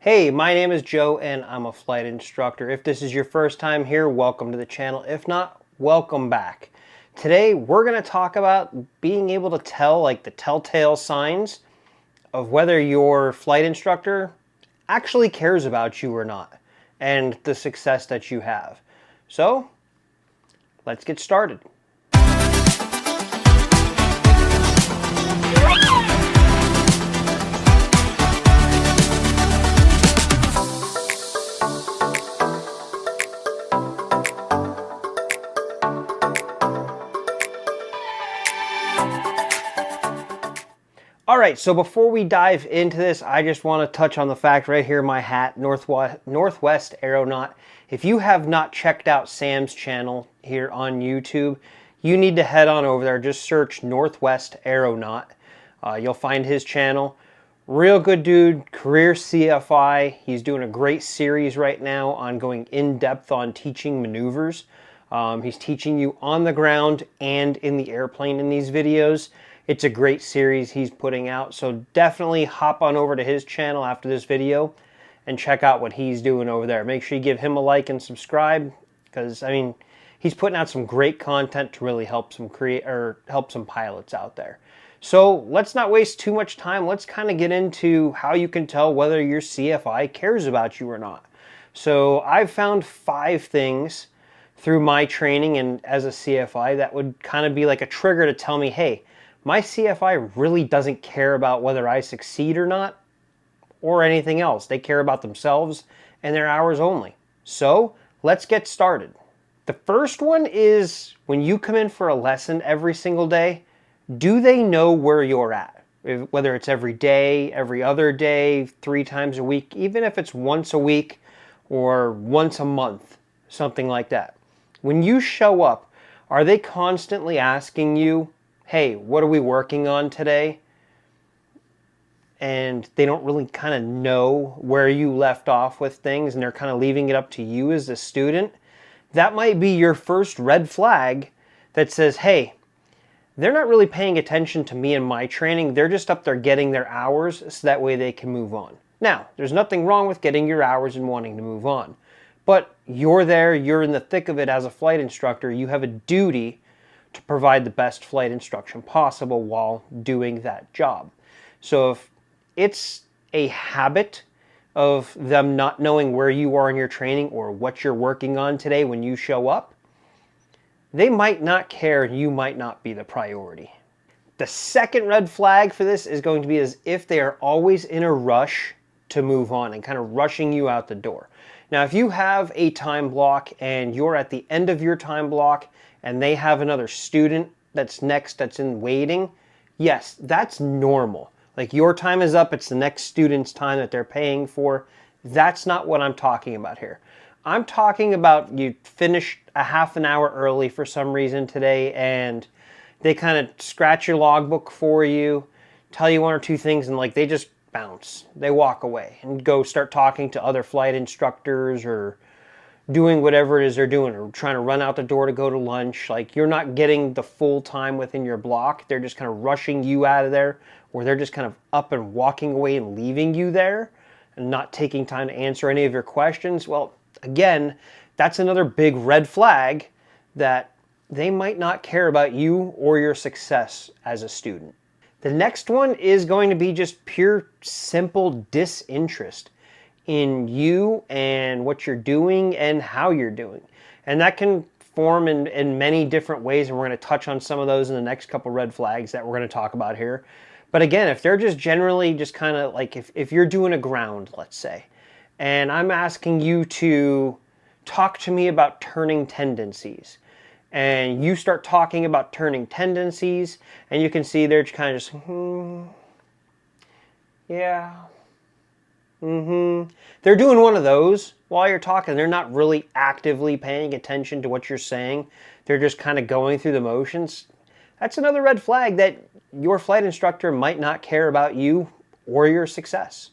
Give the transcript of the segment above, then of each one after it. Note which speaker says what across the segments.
Speaker 1: Hey, my name is Joe and I'm a flight instructor. If this is your first time here, welcome to the channel. If not, welcome back. Today, we're going to talk about being able to tell the telltale signs of whether your flight instructor actually cares about you or not and the success that you have. So, let's get started. All right, so before we dive into this, I just want to touch on the fact right here, my hat, Northwest Aeronaut. If you have not checked out Sam's channel here on YouTube, you need to head on over there. Just search Northwest Aeronaut. You'll find his channel. Real good dude, career CFI. He's doing a great series right now on going in depth on teaching maneuvers. He's teaching you on the ground and in the airplane in these videos. It's a great series he's putting out, so definitely hop on over to his channel after this video and check out what he's doing over there. Make sure you give him a like and subscribe, because he's putting out some great content to really help some pilots out there. So let's not waste too much time. Let's kind of get into how you can tell whether your CFI cares about you or not. So I've found 5 things through my training and as a CFI that would kind of be like a trigger to tell me, hey, my CFI really doesn't care about whether I succeed or not, or anything else. They care about themselves and their hours only. So let's get started. The first one is when you come in for a lesson every single day, do they know where you're at? Whether it's every day, every other day, 3 times a week, even if it's once a week or once a month, something like that. When you show up, are they constantly asking you, hey, what are we working on today? And they don't really kind of know where you left off with things and they're kind of leaving it up to you as a student. That might be your first red flag that says, hey, they're not really paying attention to me and my training. They're just up there getting their hours so that way they can move on. Now, there's nothing wrong with getting your hours and wanting to move on. But you're there, you're in the thick of it as a flight instructor. You have a duty to provide the best flight instruction possible while doing that job. So if it's a habit of them not knowing where you are in your training or what you're working on today when you show up, they might not care and you might not be the priority. The second red flag for this is going to be as if they are always in a rush to move on and kind of rushing you out the door. Now, if you have a time block and you're at the end of your time block and they have another student that's next that's in waiting, yes, that's normal. Like your time is up, it's the next student's time that they're paying for. That's not what I'm talking about here. I'm talking about you finished a half an hour early for some reason today and they kind of scratch your logbook for you, tell you 1 or 2 things, and they just bounce. They walk away and go start talking to other flight instructors or doing whatever it is they're doing, or trying to run out the door to go to lunch. You're not getting the full time within your block. They're just kind of rushing you out of there, or they're just kind of up and walking away and leaving you there and not taking time to answer any of your questions. Well, again, that's another big red flag that they might not care about you or your success as a student. The next one is going to be just pure, simple disinterest in you and what you're doing and how you're doing. And that can form in many different ways, and we're going to touch on some of those in the next couple red flags that we're going to talk about here. But again, if they're just generally just kind of if you're doing a ground, let's say, and I'm asking you to talk to me about turning tendencies, and you start talking about turning tendencies, and you can see they're kind of just, yeah, They're doing one of those while you're talking. They're not really actively paying attention to what you're saying. They're just kind of going through the motions. That's another red flag that your flight instructor might not care about you or your success.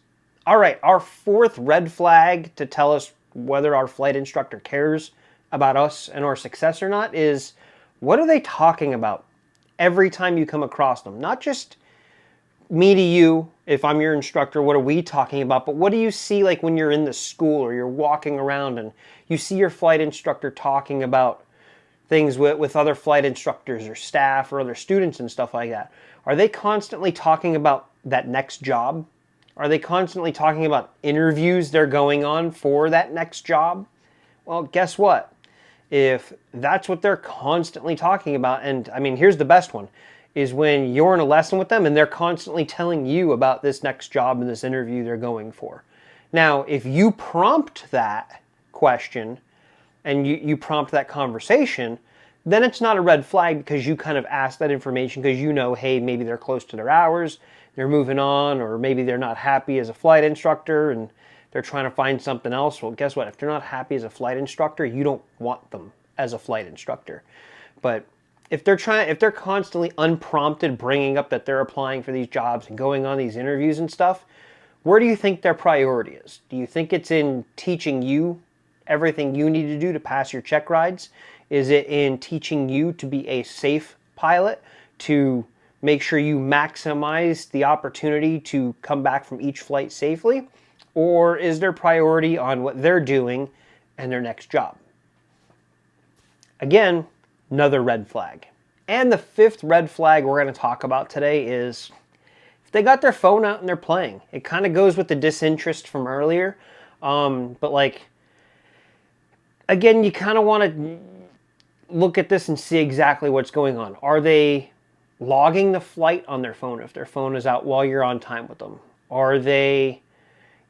Speaker 1: All right, our 4th red flag to tell us whether our flight instructor cares about us and our success or not is, what are they talking about every time you come across them? Not just me to you, if I'm your instructor, what are we talking about? But what do you see like when you're in the school or you're walking around and you see your flight instructor talking about things with other flight instructors or staff or other students and stuff like that? Are they constantly talking about that next job? Are they constantly talking about interviews they're going on for that next job? Well, guess what? If that's what they're constantly talking about, and I mean, here's the best one, is when you're in a lesson with them and they're constantly telling you about this next job and this interview they're going for. Now, if you prompt that question and you prompt that conversation, then it's not a red flag because you kind of asked that information because you know, hey, maybe they're close to their hours, they're moving on, or maybe they're not happy as a flight instructor and they're trying to find something else. Well, guess what? If they're not happy as a flight instructor, you don't want them as a flight instructor. But if they're constantly unprompted bringing up that they're applying for these jobs and going on these interviews and stuff, where do you think their priority is? Do you think it's in teaching you everything you need to do to pass your check rides? Is it in teaching you to be a safe pilot, to make sure you maximize the opportunity to come back from each flight safely? Or is their priority on what they're doing and their next job? Again, another red flag. And the fifth red flag we're going to talk about today is if they got their phone out and they're playing. It kind of goes with the disinterest from earlier. But like, again, you kind of want to look at this and see exactly what's going on. Are they logging the flight on their phone if their phone is out while you're on time with them? Are they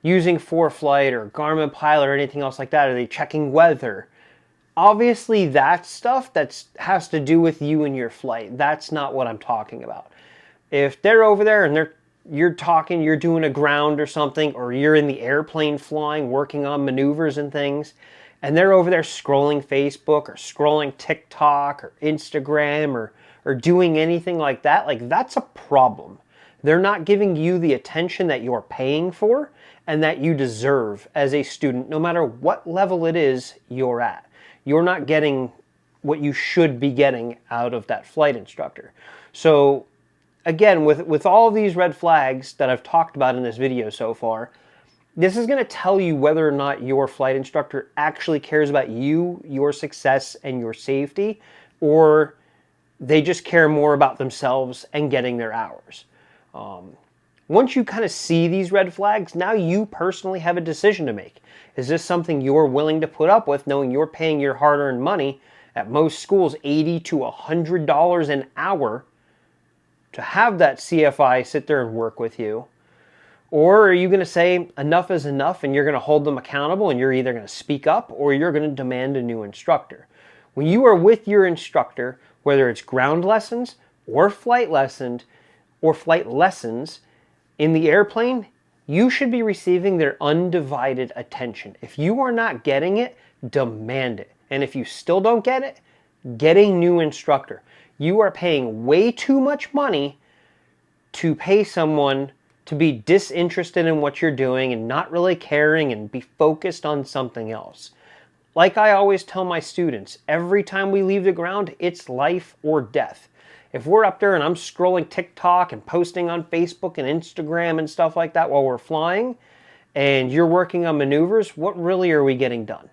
Speaker 1: using ForeFlight or Garmin Pilot or anything else like that? Are they checking weather? Obviously, that stuff has to do with you and your flight. That's not what I'm talking about. If they're over there and you're talking, you're doing a ground or something, or you're in the airplane flying, working on maneuvers and things, and they're over there scrolling Facebook or scrolling TikTok or Instagram or doing anything like that, like that's a problem. They're not giving you the attention that you're paying for and that you deserve as a student, no matter what level it is you're at. You're not getting what you should be getting out of that flight instructor. So again, with all these red flags that I've talked about in this video so far, this is going to tell you whether or not your flight instructor actually cares about you, your success, and your safety, or they just care more about themselves and getting their hours. Once you kind of see these red flags, now you personally have a decision to make. Is this something you're willing to put up with, knowing you're paying your hard-earned money at most schools $80 to $100 an hour to have that CFI sit there and work with you? Or are you going to say enough is enough and you're going to hold them accountable and you're either going to speak up or you're going to demand a new instructor? When you are with your instructor, whether it's ground lessons or flight lessons in the airplane, you should be receiving their undivided attention. If you are not getting it, demand it. And if you still don't get it, get a new instructor. You are paying way too much money to pay someone to be disinterested in what you're doing and not really caring and be focused on something else. Like I always tell my students, every time we leave the ground, it's life or death. If we're up there and I'm scrolling TikTok and posting on Facebook and Instagram and stuff like that while we're flying, and you're working on maneuvers, what really are we getting done?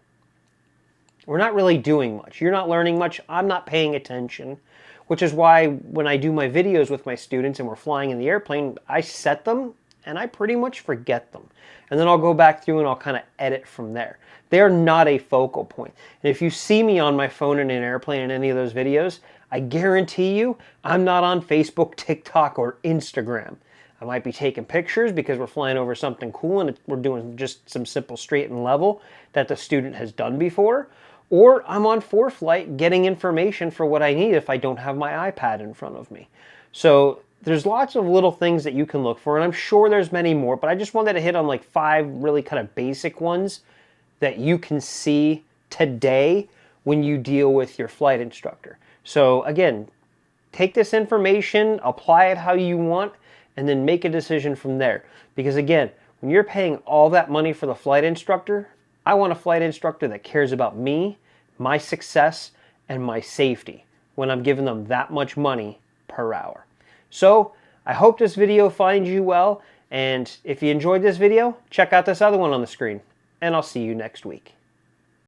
Speaker 1: We're not really doing much. You're not learning much. I'm not paying attention, which is why when I do my videos with my students and we're flying in the airplane, I set them and I pretty much forget them. And then I'll go back through and I'll kind of edit from there. They're not a focal point. And if you see me on my phone in an airplane in any of those videos, I guarantee you I'm not on Facebook, TikTok, or Instagram. I might be taking pictures because we're flying over something cool and we're doing just some simple straight and level that the student has done before. Or I'm on ForeFlight getting information for what I need if I don't have my iPad in front of me. So there's lots of little things that you can look for, and I'm sure there's many more, but I just wanted to hit on like 5 really kind of basic ones that you can see today when you deal with your flight instructor. So again, take this information, apply it how you want, and then make a decision from there. Because again, when you're paying all that money for the flight instructor, I want a flight instructor that cares about me, my success, and my safety when I'm giving them that much money per hour. So I hope this video finds you well, and if you enjoyed this video, check out this other one on the screen, and I'll see you next week.